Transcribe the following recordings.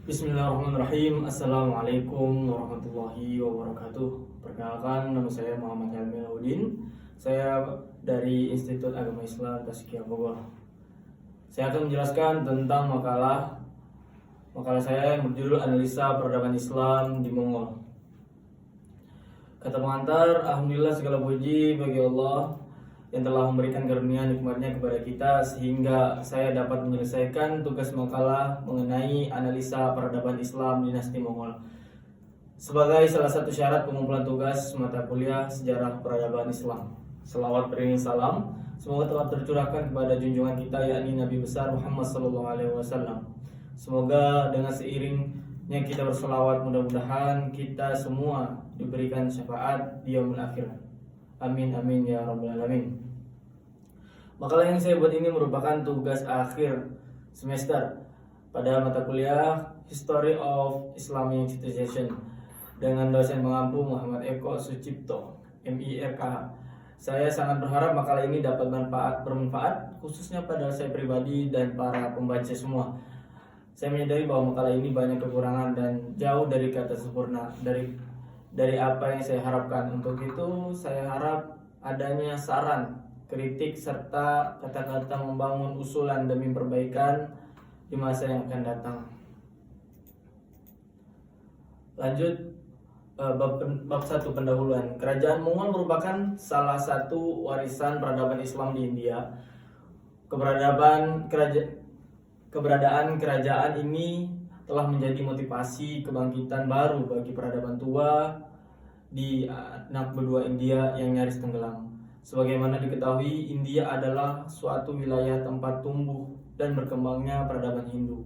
Bismillahirrahmanirrahim. Assalamualaikum warahmatullahi wabarakatuh. Perkenalkan, nama saya Muhammad Helmi Laudin. Saya dari Institut Agama Islam Taskia Bogor. Saya akan menjelaskan tentang makalah saya yang berjudul Analisa Peradaban Islam di Mongol. Kata pengantar, alhamdulillah segala puji bagi Allah yang telah memberikan karunia nikmatnya kepada kita sehingga saya dapat menyelesaikan tugas makalah mengenai analisa peradaban Islam dinasti Mongol sebagai salah satu syarat pengumpulan tugas mata kuliah sejarah peradaban Islam. Selawat beriring salam semoga telah tercurahkan kepada junjungan kita yakni Nabi besar Muhammad SAW. Semoga dengan seiringnya kita berselawat, mudah-mudahan kita semua diberikan syafaat di yaumul akhir. Amin amin ya rabbal alamin. Makalah yang saya buat ini merupakan tugas akhir semester pada mata kuliah History of Islamic Civilization dengan dosen mengampu Muhammad Eko Sucipto, MIRKH. Saya sangat berharap makalah ini dapat bermanfaat khususnya pada saya pribadi dan para pembaca semua. Saya menyadari bahwa makalah ini banyak kekurangan dan jauh dari kata sempurna dari apa yang saya harapkan. Untuk itu saya harap adanya saran, kritik, serta kata-kata membangun usulan demi perbaikan di masa yang akan datang. Lanjut, bab 1 pendahuluan. Kerajaan Mongol merupakan salah satu warisan peradaban Islam di India. Keberadaan kerajaan ini telah menjadi motivasi kebangkitan baru bagi peradaban tua di anak benua India yang nyaris tenggelam. Sebagaimana diketahui, India adalah suatu wilayah tempat tumbuh dan berkembangnya peradaban Hindu.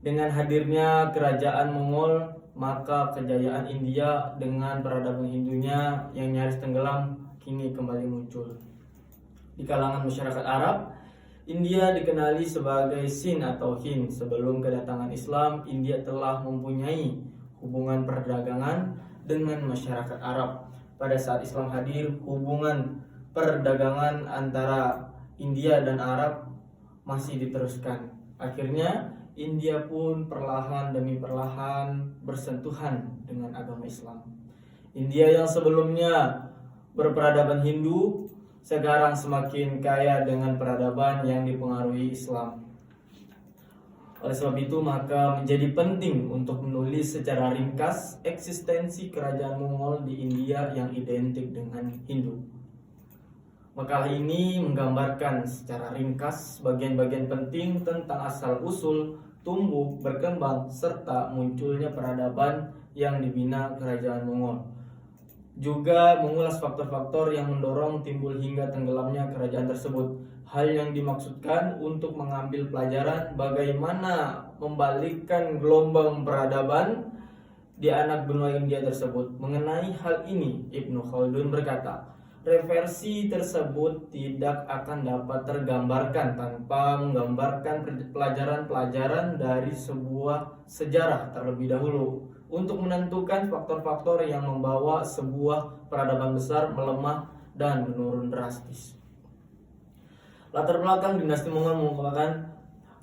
Dengan hadirnya kerajaan Mongol, maka kejayaan India dengan peradaban Hindunya yang nyaris tenggelam kini kembali muncul. Di kalangan masyarakat Arab, India dikenali sebagai Sind atau Hind. Sebelum kedatangan Islam, India telah mempunyai hubungan perdagangan dengan masyarakat Arab. Pada saat Islam hadir, hubungan perdagangan antara India dan Arab masih diteruskan. Akhirnya, India pun perlahan demi perlahan bersentuhan dengan agama Islam. India yang sebelumnya berperadaban Hindu sekarang semakin kaya dengan peradaban yang dipengaruhi Islam. Oleh sebab itu, maka menjadi penting untuk menulis secara ringkas eksistensi kerajaan Mongol di India yang identik dengan Hindu. Makalah ini menggambarkan secara ringkas bagian-bagian penting tentang asal-usul, tumbuh, berkembang, serta munculnya peradaban yang dibina kerajaan Mongol. Juga mengulas faktor-faktor yang mendorong timbul hingga tenggelamnya kerajaan tersebut. Hal yang dimaksudkan untuk mengambil pelajaran bagaimana membalikkan gelombang peradaban di anak benua India tersebut. Mengenai hal ini, Ibnu Khaldun berkata, reversi tersebut tidak akan dapat tergambarkan tanpa menggambarkan pelajaran-pelajaran dari sebuah sejarah terlebih dahulu untuk menentukan faktor-faktor yang membawa sebuah peradaban besar melemah dan menurun drastis. Latar belakang dinasti Mongol merupakan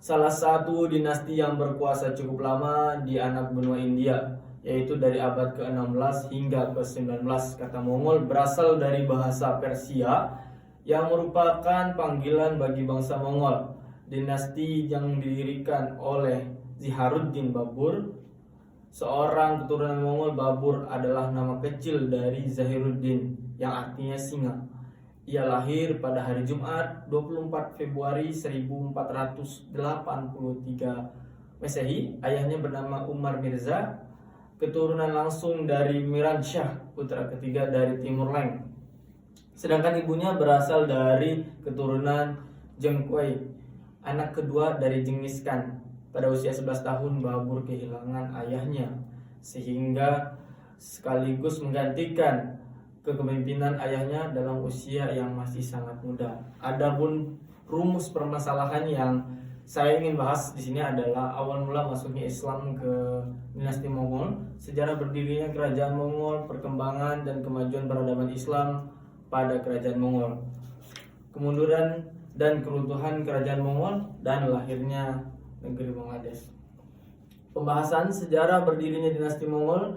salah satu dinasti yang berkuasa cukup lama di anak benua India, yaitu dari abad ke-16 hingga ke-19. Kata Mongol berasal dari bahasa Persia yang merupakan panggilan bagi bangsa Mongol. Dinasti yang didirikan oleh Ziharuddin Babur, seorang keturunan Mongol. Babur adalah nama kecil dari Zahiruddin yang artinya singa. Ia lahir pada hari Jumat 24 Februari 1483 Masehi. Ayahnya bernama Umar Mirza, keturunan langsung dari Miran Shah, putra ketiga dari Timur Leng. Sedangkan ibunya berasal dari keturunan Jengkuei, anak kedua dari Genghis Khan. Pada usia 11 tahun Babur kehilangan ayahnya sehingga sekaligus menggantikan kepemimpinan ayahnya dalam usia yang masih sangat muda. Adapun rumus permasalahan yang saya ingin bahas di sini adalah awal mula masuknya Islam ke dinasti Mongol, sejarah berdirinya kerajaan Mongol, perkembangan dan kemajuan peradaban Islam pada kerajaan Mongol, kemunduran dan keruntuhan kerajaan Mongol, dan lahirnya negeri Bangladesh. Pembahasan sejarah berdirinya dinasti Mongol.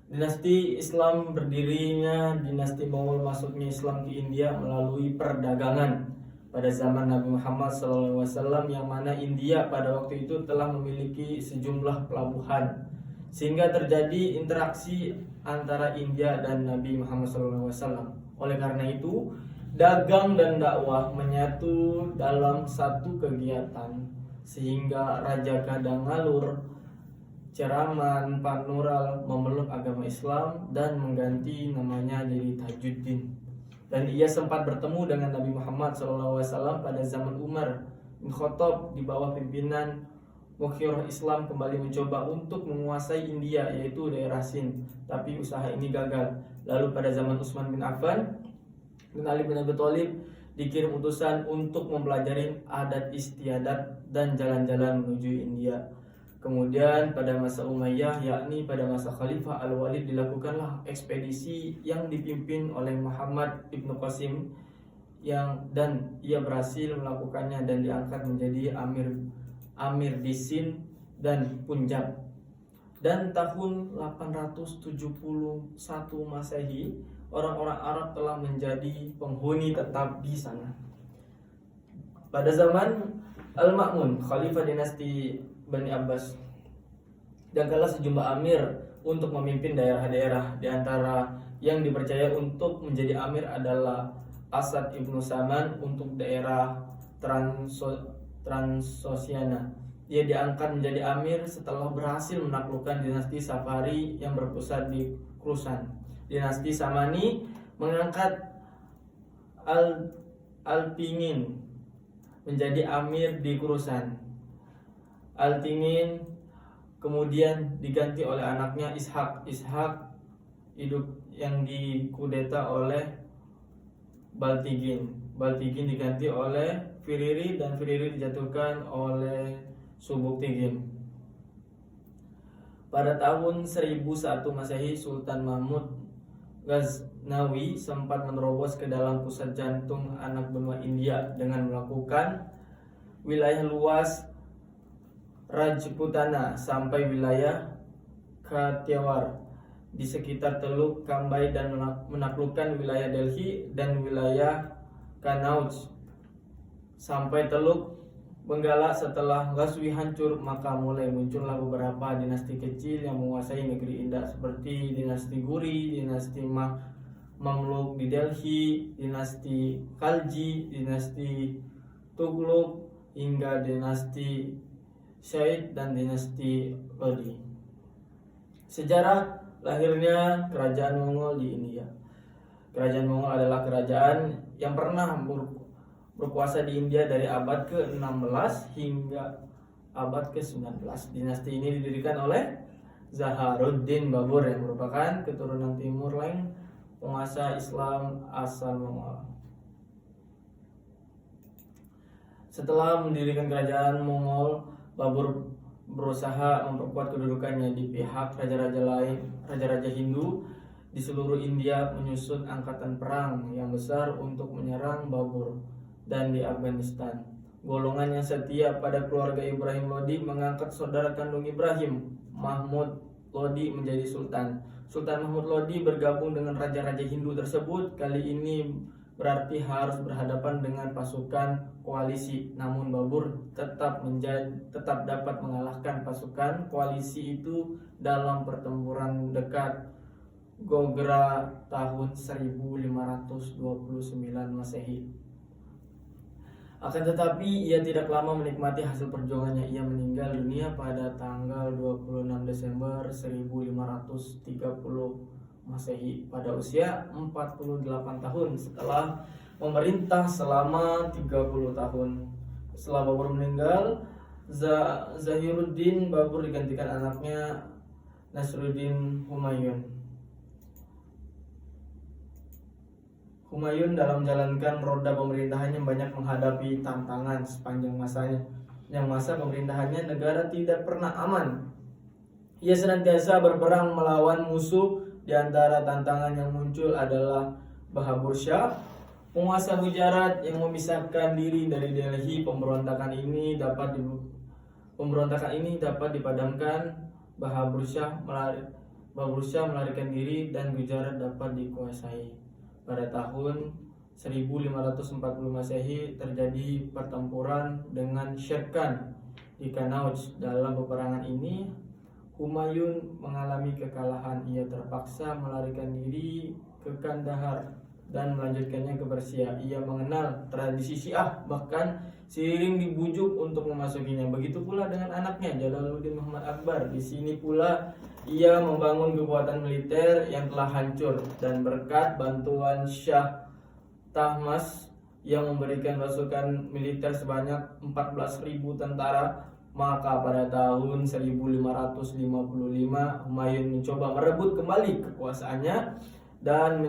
Dinasti Islam berdirinya dinasti Mongol, masuknya Islam ke India melalui perdagangan pada zaman Nabi Muhammad SAW, yang mana India pada waktu itu telah memiliki sejumlah pelabuhan, sehingga terjadi interaksi antara India dan Nabi Muhammad SAW. Oleh karena itu, dagang dan dakwah menyatu dalam satu kegiatan, sehingga Raja Kadangalur Ceraman Panural memeluk agama Islam dan mengganti namanya jadi Tajuddin. Dan ia sempat bertemu dengan Nabi Muhammad SAW pada zaman Umar bin Khattab di bawah pimpinan Mukhirah. Islam kembali mencoba untuk menguasai India, yaitu daerah Sind, tapi usaha ini gagal. Lalu pada zaman Utsman bin Affan dan Ali bin Abi Thalib dikirim utusan untuk mempelajari adat istiadat dan jalan-jalan menuju India. Kemudian pada masa Umayyah, yakni pada masa Khalifah Al-Walid, dilakukanlah ekspedisi yang dipimpin oleh Muhammad Ibnu Qasim dan ia berhasil melakukannya dan diangkat menjadi amir di Sind dan Punjab. Dan tahun 871 Masehi, orang-orang Arab telah menjadi penghuni tetap di sana. Pada zaman Al-Ma'mun, Khalifah dinasti Bani Abbas, diangkatlah sejumlah amir untuk memimpin daerah-daerah. Di antara yang dipercaya untuk menjadi amir adalah Asad ibnu Saman untuk daerah Transosiana. Ia diangkat menjadi amir setelah berhasil menaklukkan dinasti Safari yang berpusat di Khorasan. Dinasti Samani mengangkat Al-Tingin menjadi amir di Khorasan. Al-Tingin kemudian diganti oleh anaknya Ishak. Ishak hidup yang dikudeta oleh Baltigin. Baltigin diganti oleh Firiri dan Firiri dijatuhkan oleh Subuktigin. Pada tahun 1001 Masehi, Sultan Mahmud Ghaznawi sempat menerobos ke dalam pusat jantung anak benua India dengan melakukan wilayah luas Rajputana sampai wilayah Kathiawar di sekitar Teluk Kambai dan menaklukkan wilayah Delhi dan wilayah Kannauj sampai Teluk Benggala. Setelah Ghazwi hancur, maka mulai muncullah beberapa dinasti kecil yang menguasai negeri India seperti dinasti Guri, dinasti Mamluk di Delhi, dinasti Khalji, dinasti Tughlaq, hingga dinasti Syaid dan dinasti Lodi. Sejarah lahirnya kerajaan Mongol di India. Kerajaan Mongol adalah kerajaan yang pernah berkuasa di India dari abad ke-16 hingga abad ke-19. Dinasti ini didirikan oleh Zaharuddin Babur yang merupakan keturunan Timur Leng, penguasa Islam asal Mongol. Setelah mendirikan kerajaan Mongol, Babur berusaha memperkuat kedudukannya di pihak raja-raja lain. Raja-raja Hindu di seluruh India menyusun angkatan perang yang besar untuk menyerang Babur. Dan di Afghanistan, golongan yang setia pada keluarga Ibrahim Lodi mengangkat saudara kandung Ibrahim, Mahmud Lodi, menjadi sultan. Sultan Mahmud Lodi bergabung dengan raja-raja Hindu tersebut. Kali ini berarti harus berhadapan dengan pasukan koalisi. Namun Babur tetap dapat mengalahkan pasukan koalisi itu dalam pertempuran dekat Gogra tahun 1529 Masehi. Akan tetapi ia tidak lama menikmati hasil perjuangannya. Ia meninggal dunia pada tanggal 26 Desember 1530 Masehi pada usia 48 tahun setelah memerintah selama 30 tahun. Setelah Babur meninggal, Zahiruddin Babur digantikan anaknya Nasruddin Humayun. Humayun dalam menjalankan roda pemerintahannya banyak menghadapi tantangan sepanjang masanya. Yang masa pemerintahannya negara tidak pernah aman. Ia senantiasa berperang melawan musuh. Di antara tantangan yang muncul adalah Bahabur Shah, penguasa Gujarat yang memisahkan diri dari Delhi. Pemberontakan ini dapat Pemberontakan ini dapat dipadamkan, Bahadur Shah melarikan diri, dan Gujarat dapat dikuasai. Pada tahun 1540 Masehi terjadi pertempuran dengan Sher Khan di Kannauj. Dalam peperangan ini Humayun mengalami kekalahan. Ia terpaksa melarikan diri ke Kandahar dan melanjutkannya ke Persia. Ia mengenal tradisi Syiah, bahkan seiring dibujuk untuk memasukinya. Begitu pula dengan anaknya Jalaluddin Muhammad Akbar. Di sini pula ia membangun kekuatan militer yang telah hancur, dan berkat bantuan Shah Tahmas yang memberikan pasukan militer sebanyak 14.000 tentara, maka pada tahun 1555 Humayun mencoba merebut kembali kekuasaannya dan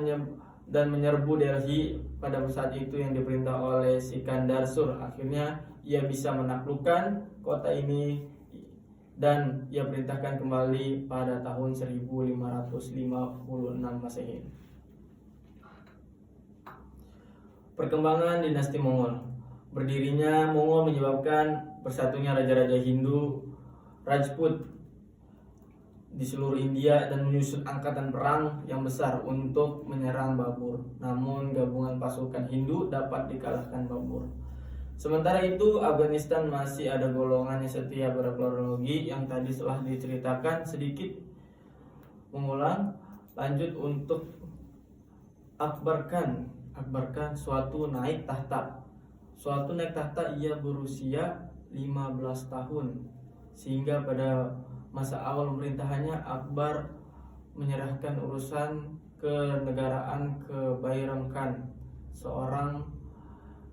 menyerbu Delhi pada saat itu yang diperintah oleh Sikandar Sur. Akhirnya ia bisa menaklukkan kota ini dan ia perintahkan kembali pada tahun 1556 Masehi. Perkembangan dinasti Mongol. Berdirinya Mongol menyebabkan bersatunya raja-raja Hindu Rajput di seluruh India dan menyusun angkatan perang yang besar untuk menyerang Babur. Namun gabungan pasukan Hindu dapat dikalahkan Babur. Sementara itu Afghanistan masih ada golongan yang setia pada kronologi yang tadi telah diceritakan. Sedikit mengulang, lanjut untuk Akbar Khan suatu naik tahta. Ia berusia 15 tahun, sehingga pada masa awal pemerintahannya Akbar menyerahkan urusan kenegaraan ke Bairam Khan, seorang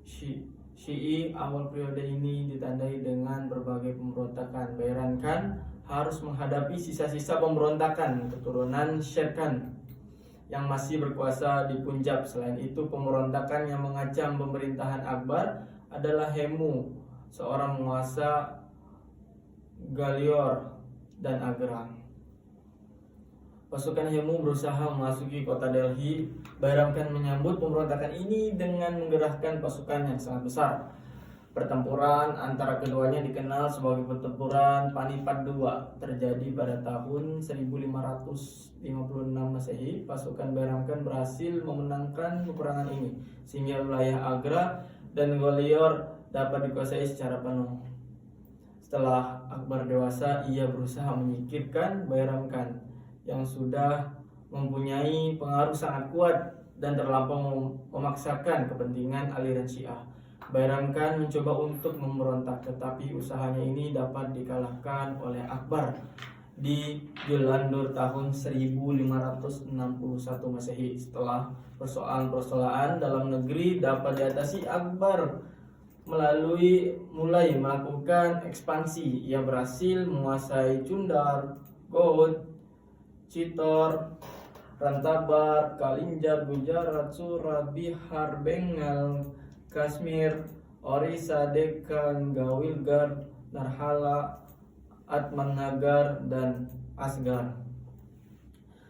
Syi'i. Awal periode ini ditandai dengan berbagai pemberontakan. Bairam Khan harus menghadapi sisa-sisa pemberontakan keturunan Sher Khan yang masih berkuasa di Punjab. Selain itu, pemberontakan yang mengancam pemerintahan Akbar adalah Hemu, seorang penguasa Gwalior dan Agra. Pasukan Hemu berusaha memasuki kota Delhi. Bairam Khan menyambut pemberontakan ini dengan menggerahkan pasukan yang sangat besar. Pertempuran antara keduanya dikenal sebagai pertempuran Panipat II, terjadi pada tahun 1556 Masehi. Pasukan Bairam Khan berhasil memenangkan peperangan ini, sehingga wilayah Agra dan Gwalior dapat dikuasai secara penuh. Setelah Akbar dewasa, ia berusaha menyingkirkan Bairam Khan yang sudah mempunyai pengaruh sangat kuat dan terlampau memaksakan kepentingan aliran Syiah. Bairam Khan mencoba untuk memberontak, tetapi usahanya ini dapat dikalahkan oleh Akbar di Julandur tahun 1561 Masehi. Setelah persoalan-persoalan dalam negeri dapat diatasi, Akbar mulai melakukan ekspansi. Ia berhasil menguasai Chundar, Godh, Chittor, Rantabar, Kalinjar, Gujarat, Surat, Bihar, Bengal, Kashmir, Orissa, Deccan, Gawilgar, Narhala, Atmanagar, dan Asgar.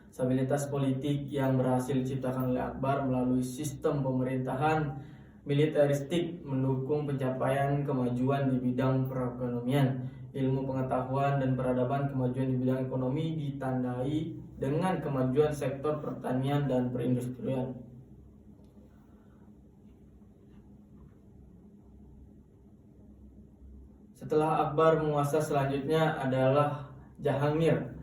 Stabilitas politik yang berhasil diciptakan oleh Akbar melalui sistem pemerintahan militeristik mendukung pencapaian kemajuan di bidang perekonomian, ilmu pengetahuan, dan peradaban. Kemajuan di bidang ekonomi ditandai dengan kemajuan sektor pertanian dan perindustrian. Setelah Akbar, menguasa selanjutnya adalah Jahangir,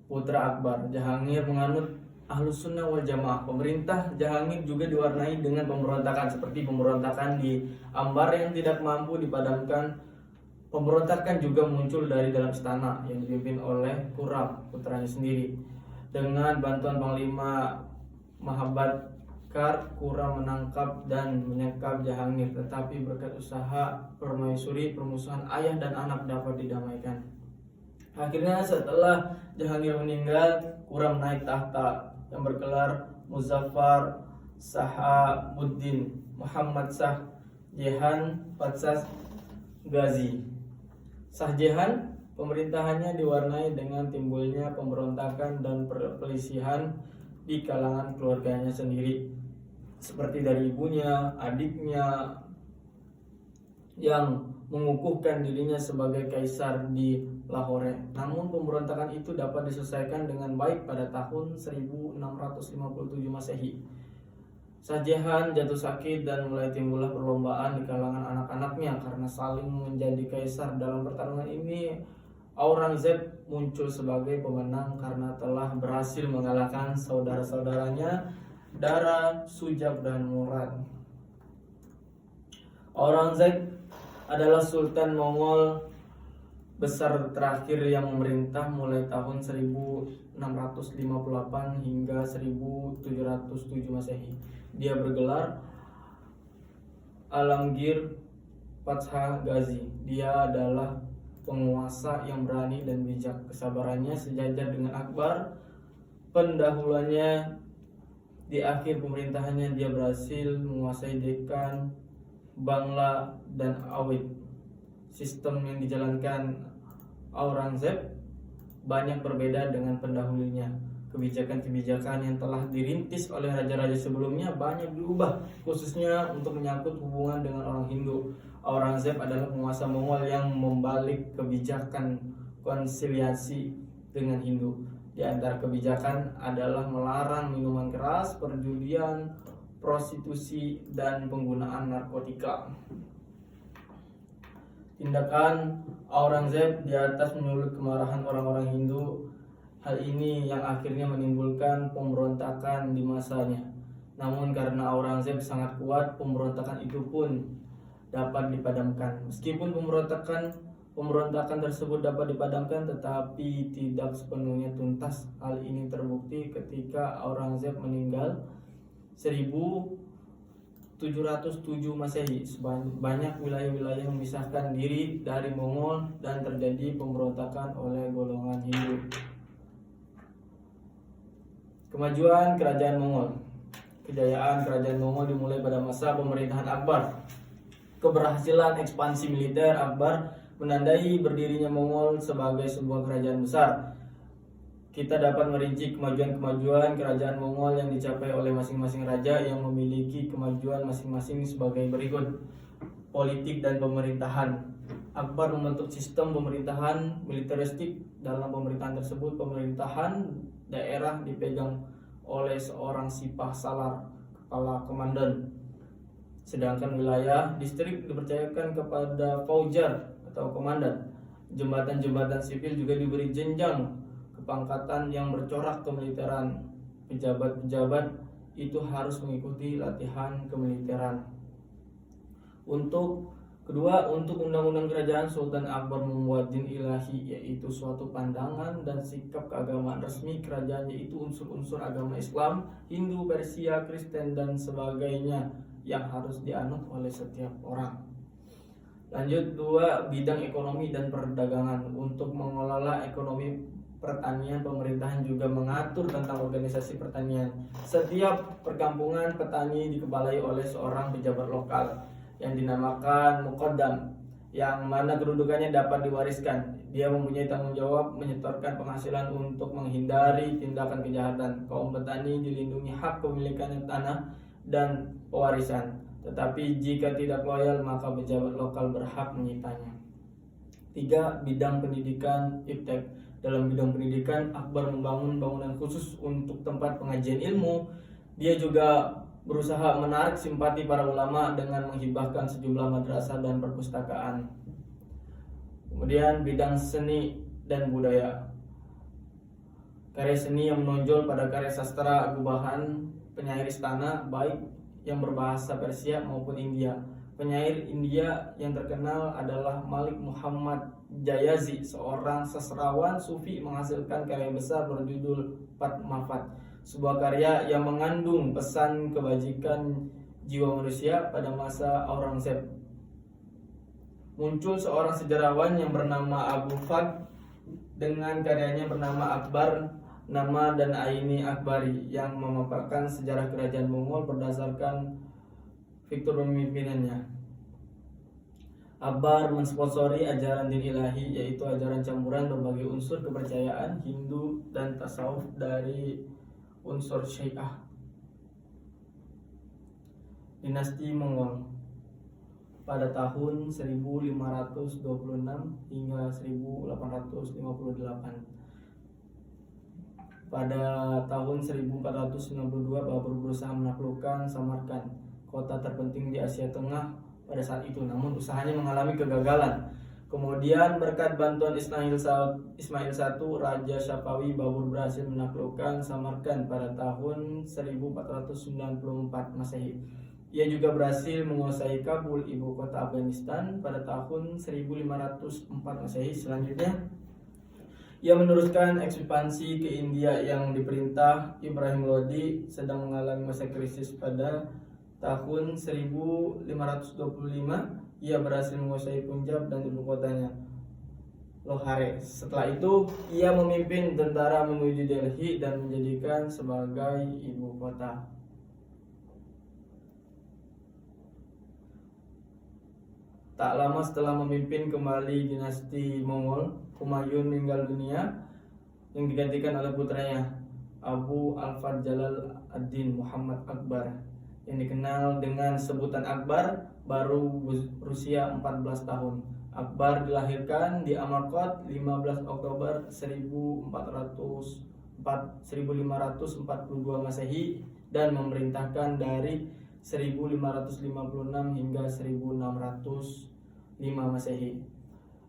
putra Akbar. Jahangir menganut Ahlus Sunnah wal Jamaah. Pemerintah Jahangir juga diwarnai dengan pemberontakan, seperti pemberontakan di Ambar yang tidak mampu dipadamkan. Pemberontakan juga muncul dari dalam istana yang dipimpin oleh Khurram, putranya sendiri. Dengan bantuan Panglima Mahabad Kar, Khurram menangkap dan menyekap Jahangir, tetapi berkat usaha permaisuri, permusuhan ayah dan anak dapat didamaikan. Akhirnya setelah Jahangir meninggal, Khurram naik tahta yang bergelar Muzaffar Shahabuddin Muhammad Shah Jehan Patsas Ghazi. Shah Jehan, pemerintahannya diwarnai dengan timbulnya pemberontakan dan perselisihan di kalangan keluarganya sendiri, seperti dari ibunya, adiknya yang mengukuhkan dirinya sebagai kaisar di Lahore. Namun pemberontakan itu dapat diselesaikan dengan baik pada tahun 1657 Masehi. Shah Jahan jatuh sakit dan mulai timbullah perlombaan di kalangan anak-anaknya karena saling menjadi kaisar. Dalam pertarungan ini Aurangzeb muncul sebagai pemenang karena telah berhasil mengalahkan saudara-saudaranya Dara, Sujab, dan Murad. Aurangzeb adalah Sultan Mongol besar terakhir yang memerintah mulai tahun 1658 hingga 1707 Masehi. Dia bergelar Alamgir Patsha Ghazi. Dia adalah penguasa yang berani dan bijak. Kesabarannya sejajar dengan Akbar, pendahulunya. Di akhir pemerintahannya dia berhasil menguasai Deccan, Bangla, dan Awid. Sistem yang dijalankan Aurangzeb banyak berbeda dengan pendahulunya. Kebijakan-kebijakan yang telah dirintis oleh raja-raja sebelumnya banyak diubah, khususnya untuk menyangkut hubungan dengan orang Hindu. Aurangzeb adalah penguasa Mongol yang membalik kebijakan konsiliasi dengan Hindu. Di antara kebijakan adalah melarang minuman keras, perjudian, prostitusi, dan penggunaan narkotika. Tindakan Aurangzeb di atas menyulut kemarahan orang-orang Hindu. Hal ini yang akhirnya menimbulkan pemberontakan di masanya. Namun karena Aurangzeb sangat kuat, pemberontakan itu pun dapat dipadamkan. Meskipun pemberontakan tersebut dapat dipadamkan, tetapi tidak sepenuhnya tuntas. Hal ini terbukti ketika Aurangzeb meninggal 1707 Masehi. Banyak wilayah-wilayah memisahkan diri dari Mongol dan terjadi pemberontakan oleh golongan Hindu. Kemajuan Kerajaan Mongol. Kejayaan Kerajaan Mongol dimulai pada masa pemerintahan Akbar. Keberhasilan ekspansi militer Akbar menandai berdirinya Mongol sebagai sebuah kerajaan besar. Kita dapat merinci kemajuan-kemajuan kerajaan Mongol yang dicapai oleh masing-masing raja yang memiliki kemajuan masing-masing sebagai berikut. Politik dan pemerintahan. Akbar membentuk sistem pemerintahan militeristik. Dalam pemerintahan tersebut, pemerintahan daerah dipegang oleh seorang sipah salar, kepala komandan. Sedangkan wilayah distrik dipercayakan kepada faujar atau komandan. Jembatan-jembatan sipil juga diberi jenjang kepangkatan yang bercorak kemiliteran. Pejabat-pejabat itu harus mengikuti latihan kemiliteran. Untuk undang-undang kerajaan, Sultan Akbar membuat din ilahi, yaitu suatu pandangan dan sikap keagamaan resmi kerajaan, yaitu unsur-unsur agama Islam, Hindu, Persia, Kristen, dan sebagainya yang harus dianut oleh setiap orang. Lanjut, 2. Bidang ekonomi dan perdagangan. Untuk mengelola ekonomi pertanian, pemerintahan juga mengatur tentang organisasi pertanian. Setiap perkampungan petani dikepalai oleh seorang pejabat lokal yang dinamakan Muqaddam, yang mana kedudukannya dapat diwariskan. Dia mempunyai tanggung jawab menyetorkan penghasilan untuk menghindari tindakan kejahatan. Kaum petani dilindungi hak kepemilikan tanah dan pewarisan, tetapi jika tidak loyal maka pejabat lokal berhak menyitanya. 3. Bidang pendidikan iptek. Dalam bidang pendidikan, Akbar membangun bangunan khusus untuk tempat pengajian ilmu. Dia juga berusaha menarik simpati para ulama dengan menghibahkan sejumlah madrasah dan perpustakaan. Kemudian bidang seni dan budaya. Karya seni yang menonjol pada karya sastra gubahan penyair istana, baik yang berbahasa Persia maupun India. Penyair India yang terkenal adalah Malik Muhammad Jayazi, seorang sastrawan sufi menghasilkan karya besar berjudul Padmavat, sebuah karya yang mengandung pesan kebajikan jiwa manusia pada masa Aurangzeb. Muncul seorang sejarawan yang bernama Abu Fad dengan karyanya bernama Akbar, Nama dan Aini Akbari, yang memaparkan sejarah kerajaan Mongol berdasarkan fitur pemimpinannya. Akbar mensponsori ajaran din ilahi, yaitu ajaran campuran berbagai unsur kepercayaan Hindu dan tasawuf dari unsur Syiah. Dinasti Mongol. pada tahun 1526 hingga 1858. Pada tahun 1492 Babur berusaha menaklukkan Samarkand, kota terpenting di Asia Tengah pada saat itu, namun usahanya mengalami kegagalan. Kemudian berkat bantuan Ismail I, Raja Safawi, Babur berhasil menaklukkan Samarkand pada tahun 1494 Masehi. Ia juga berhasil menguasai Kabul, ibu kota Afghanistan, pada tahun 1504 Masehi. Selanjutnya, ia meneruskan ekspansi ke India yang diperintah Ibrahim Lodi, sedang mengalami masa krisis. Pada tahun 1525, ia berhasil menguasai Punjab dan ibu kotanya, Lahore. Setelah itu, ia memimpin tentara menuju Delhi dan menjadikan sebagai ibu kota. Tak lama setelah memimpin kembali dinasti Mongol, Humayun meninggal dunia yang digantikan oleh putranya Abu Alfad Jalal ad-Din Muhammad Akbar, yang dikenal dengan sebutan Akbar, baru berusia 14 tahun. Akbar dilahirkan di Amarkot 15 Oktober 1542 Masehi dan memerintahkan dari 1556 hingga 1605 Masehi.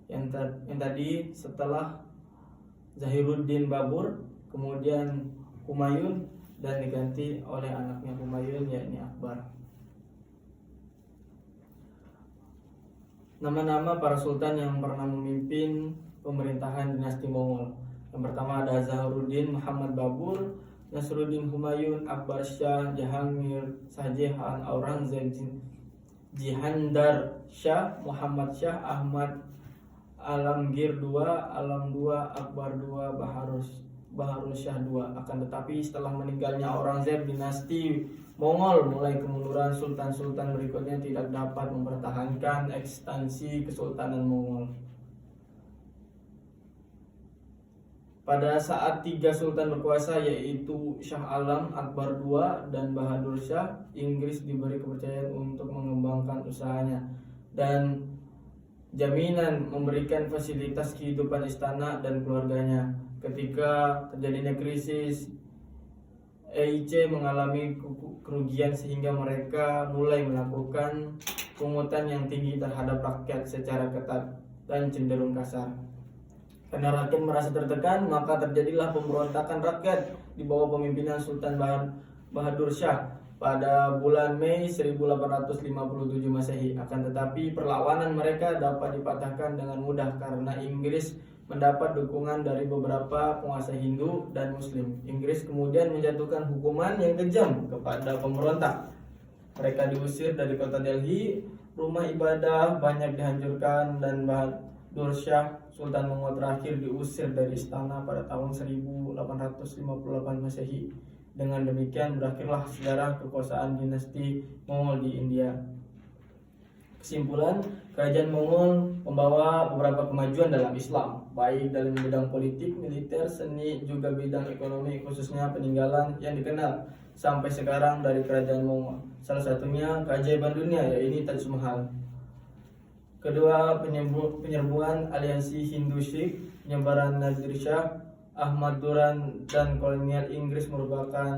Yang tadi setelah Zahiruddin Babur, kemudian Humayun, dan diganti oleh anaknya Humayun, yakni Akbar. Nama-nama para sultan yang pernah memimpin pemerintahan dinasti Mongol. Yang pertama ada Zahiruddin Muhammad Babur, Nasruddin Humayun, Akbar Shah, Jahangir, Shahjahan, Aurangzeb, Jihandar Shah, Muhammad Shah, Ahmad Alamgir II, Alam II, Akbar II, Baharul Shah II. Akan tetapi setelah meninggalnya Aurangzeb, dinasti Mongol mulai kemunduran. Sultan-sultan berikutnya tidak dapat mempertahankan ekstensi kesultanan Mongol. Pada saat 3 sultan berkuasa, yaitu Shah Alam, Akbar II, dan Bahadur Shah, Inggris diberi kepercayaan untuk mengembangkan usahanya dan jaminan memberikan fasilitas kehidupan istana dan keluarganya. Ketika terjadinya krisis, EIC mengalami kerugian sehingga mereka mulai melakukan pungutan yang tinggi terhadap rakyat secara ketat dan cenderung kasar. Karena rakyat merasa tertekan, maka terjadilah pemberontakan rakyat di bawah pemimpinan Sultan Bahadur Shah pada bulan Mei 1857 Masehi. Akan tetapi perlawanan mereka dapat dipatahkan dengan mudah karena Inggris mendapat dukungan dari beberapa penguasa Hindu dan Muslim. Inggris kemudian menjatuhkan hukuman yang kejam kepada pemberontak. Mereka diusir dari kota Delhi, rumah ibadah banyak dihancurkan, dan Bahadur Shah, Sultan Mongol terakhir, diusir dari istana pada tahun 1858 Masehi. Dengan demikian berakhirlah sejarah kekuasaan dinasti Mongol di India. Kesimpulan, kerajaan Mongol membawa beberapa kemajuan dalam Islam, baik dalam bidang politik, militer, seni, juga bidang ekonomi, khususnya peninggalan yang dikenal sampai sekarang dari kerajaan Mongol. Salah satunya keajaiban dunia, yaitu Taj Mahal. Kedua, penyerbuan aliansi Hindu-Sikh, penyebaran Nadir Shah, Ahmad Duran, dan kolonial Inggris merupakan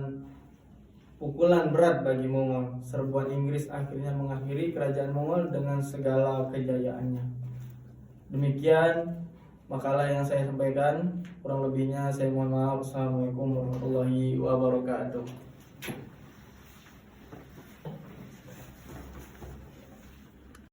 pukulan berat bagi Mongol. Serbuan Inggris akhirnya mengakhiri kerajaan Mongol dengan segala kejayaannya. Demikian makalah yang saya sampaikan. Kurang lebihnya saya mohon maaf. Assalamualaikum warahmatullahi wabarakatuh.